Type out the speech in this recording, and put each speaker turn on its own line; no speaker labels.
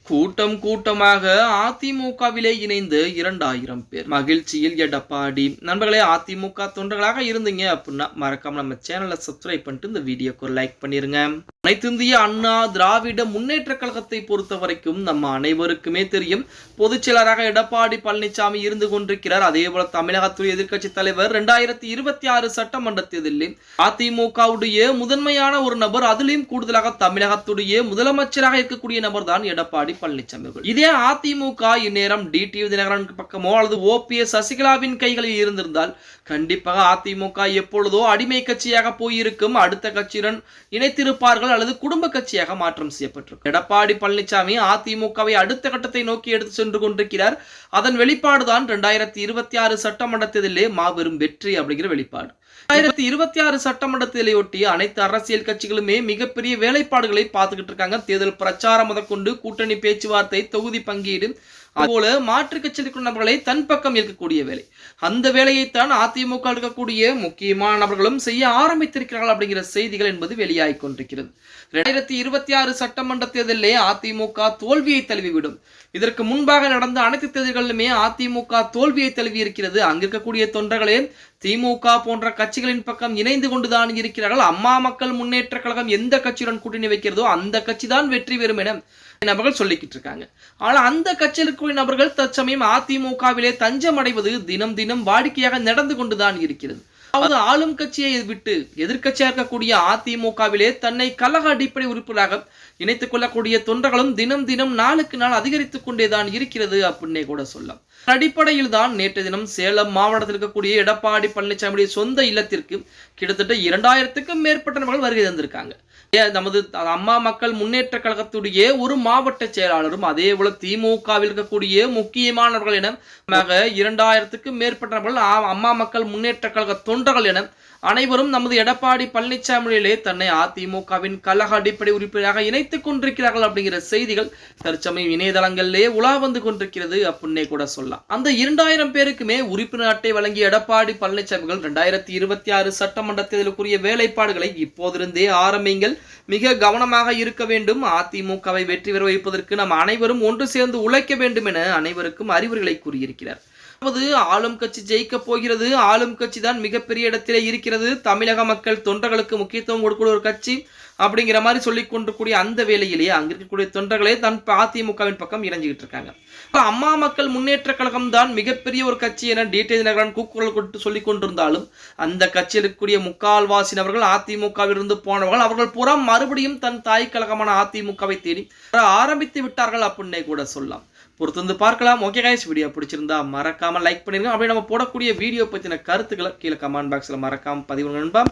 கூட்டம் கூட்டமாக அதிமுகவிலே இணைந்து 2000 பேர் மகிழ்ச்சியில் எடப்பாடி. நண்பர்களே, அதிமுக தொண்டர்களாக இருந்தீங்க அப்படின்னா மறக்காம நம்ம சேனலை சப்ஸ்கிரைப் பண்ணிட்டு இந்த வீடியோக்கு ஒரு லைக் பண்ணிருங்க. அனைத்து இந்திய அண்ணா திராவிட முன்னேற்ற கழகத்தை பொறுத்த வரைக்கும் நம்ம அனைவருக்குமே தெரியும், பொதுச் செயலராக எடப்பாடி பழனிசாமி இருந்து கொண்டிருக்கிறார். அதே போல தமிழகத்துடைய எதிர்க்கட்சி தலைவர் 2026 சட்டமன்ற தேர்தலில் அதிமுகவுடைய முதன்மையான ஒரு நபர், அதிலும் கூடுதலாக தமிழகத்துடைய முதலமைச்சராக இருக்கக்கூடிய நபர் தான் எடப்பாடி பழனிசாமி. இதே அதிமுக இந்நேரம் டிடிவி தினகரன் பக்கமோ அல்லது ஓபிஎஸ் சசிகலாவின் கைகளில் இருந்திருந்தால் கண்டிப்பாக அதிமுக எப்பொழுதோ அடிமை கட்சியாக போயிருக்கும், அடுத்த கட்சியுடன் இணைத்திருப்பார்கள் அல்லது குடும்ப கட்சியாக மாற்றம் செய்யப்பட்டிருக்கும். எடப்பாடி பழனிசாமி அதிமுகவை அடுத்த கட்டத்தை நோக்கி எடுத்து சென்று கொண்டிருக்கிறார். அதன் வெளிப்பாடுதான் 2026 சட்டமன்ற தேர்தலிலே மாபெரும் வெற்றி அப்படிங்கிற வெளிப்பாடு. 2026 சட்டமன்ற தேர்தலையொட்டி அனைத்து அரசியல் கட்சிகளுமே மிகப்பெரிய வேலைப்பாடுகளை பார்த்துக்கிட்டு இருக்காங்க. தேர்தல் பிரச்சாரம் முதற்கொண்டு கூட்டணி பேச்சுவார்த்தை, தொகுதி பங்கீடு, அதுபோல மாற்று கட்சியில் நபர்களை தன் பக்கம் இருக்கக்கூடிய வேலை. அந்த வேலையைத்தான் அதிமுக இருக்கக்கூடிய முக்கியமான நபர்களும் செய்ய ஆரம்பித்திருக்கிறார்கள் அப்படிங்கிற செய்திகள் என்பது வெளியாகி கொண்டிருக்கிறது. 2026 சட்டமன்ற தேர்தலிலே அதிமுக தோல்வியை தழுவிவிடும். இதற்கு முன்பாக நடந்த அனைத்து தேர்தல்களிலுமே அதிமுக தோல்வியை தழுவி இருக்கிறது. அங்கிருக்கக்கூடிய தொண்டர்களே திமுக போன்ற கட்சிகளின் பக்கம் இணைந்து கொண்டுதான் இருக்கிறார்கள். அம்மா மக்கள் முன்னேற்ற கழகம் எந்த கட்சியுடன் கூட்டணி வைக்கிறதோ அந்த கட்சி தான் வெற்றி பெறும் என நபர்கள் சொல்லிக்கிட்டு இருக்காங்க. ஆனால் அந்த கட்சியில் இருக்கக்கூடிய நபர்கள் தற்சமயம் அதிமுகவிலே தஞ்சம் அடைவது தினம் தினம் வாடிக்கையாக நடந்து கொண்டுதான் இருக்கிறது. அதாவது ஆளும் கட்சியை விட்டு எதிர்கட்சியாக இருக்கக்கூடிய அதிமுகவிலே தன்னை கழக அடிப்படை உறுப்பினராக இணைத்துக் கொள்ளக்கூடிய தொண்டர்களும் தினம் தினம் நாளுக்கு நாள் அதிகரித்துக் கொண்டேதான் இருக்கிறது அப்படின்னே கூட சொல்லலாம். அடிப்படையில் தான் நேற்று தினம் சேலம் மாவட்டத்தில் இருக்கக்கூடிய எடப்பாடி பழனிசாமியுடைய சொந்த இல்லத்திற்கு கிட்டத்தட்ட 2000க்கும் மேற்பட்ட நபர்கள் வருகை தந்திருக்காங்க. நமது அம்மா மக்கள் முன்னேற்ற கழகத்துடைய ஒரு மாவட்ட செயலாளரும் அதே போல திமுகவில் இருக்கக்கூடிய முக்கியமானவர்கள் என 2000க்கும் மேற்பட்ட நபர்கள் அம்மா மக்கள் முன்னேற்ற கழக தொண்டர்கள் என அனைவரும் நமது எடப்பாடி பழனிசாமியிலே தன்னை அதிமுகவின் கழக அடிப்படை உறுப்பினராக இணைத்துக் கொண்டிருக்கிறார்கள் அப்படிங்கிற செய்திகள் தற்சமயம் இணையதளங்களிலே உலா வந்து கொண்டிருக்கிறது அப்படின்னே கூட சொல்லலாம். அந்த 2000 பேருக்குமே உறுப்பினர் அட்டை வழங்கிய எடப்பாடி பழனிசாமிகள் 2026 சட்டமன்ற தேர்தலுக்குரிய வேலைப்பாடுகளை இப்போதிருந்தே ஆரம்பிங்கள், மிக கவனமாக இருக்க வேண்டும், அதிமுகவை வெற்றி பெற வைப்பதற்கு நாம் அனைவரும் ஒன்று சேர்ந்து உழைக்க வேண்டும் என அனைவருக்கும் அறிவுரைகளை கூறியிருக்கிறார். ஆளும் கட்சி ஜெயிக்க போகிறது, ஆளும் கட்சி தான் மிகப்பெரிய இடத்திலே இருக்கிறது, தமிழக மக்கள் தொண்டர்களுக்கு முக்கியத்துவம் கொடுக்கக்கூடிய ஒரு கட்சி அப்படிங்கிற மாதிரி சொல்லிக் கொண்டிருக்கூடிய அந்த வேளையிலேயே அங்க இருக்கக்கூடிய தொண்டர்களே தன் அதிமுகவின் பக்கம் இறங்கிக்கிட்டு இருக்காங்க. அம்மா மக்கள் முன்னேற்ற கழகம் தான் மிகப்பெரிய ஒரு கட்சி என டிடிவி தினகரன் கூக்குரல் கொடுத்து சொல்லிக் கொண்டிருந்தாலும் அந்த கட்சியில் இருக்கக்கூடிய முக்கால்வாசி நபர்கள் அதிமுகவிலிருந்து போனவர்கள் அவர்கள் புறம் மறுபடியும் தன் தாய் கழகமான அதிமுகவை தேடி ஆரம்பித்து விட்டார்கள் அப்படின்னே கூட சொல்லலாம். பொறுத்து வந்து பார்க்கலாம். ஓகே கைஸ், வீடியோ பிடிச்சிருந்தா மறக்காம லைக் பண்ணிருங்க. அப்படியே நம்ம போடக்கூடிய வீடியோ பத்தின கருத்துக்களை கீழே கமெண்ட் பாக்ஸ்ல மறக்காம பதிவு நண்பா.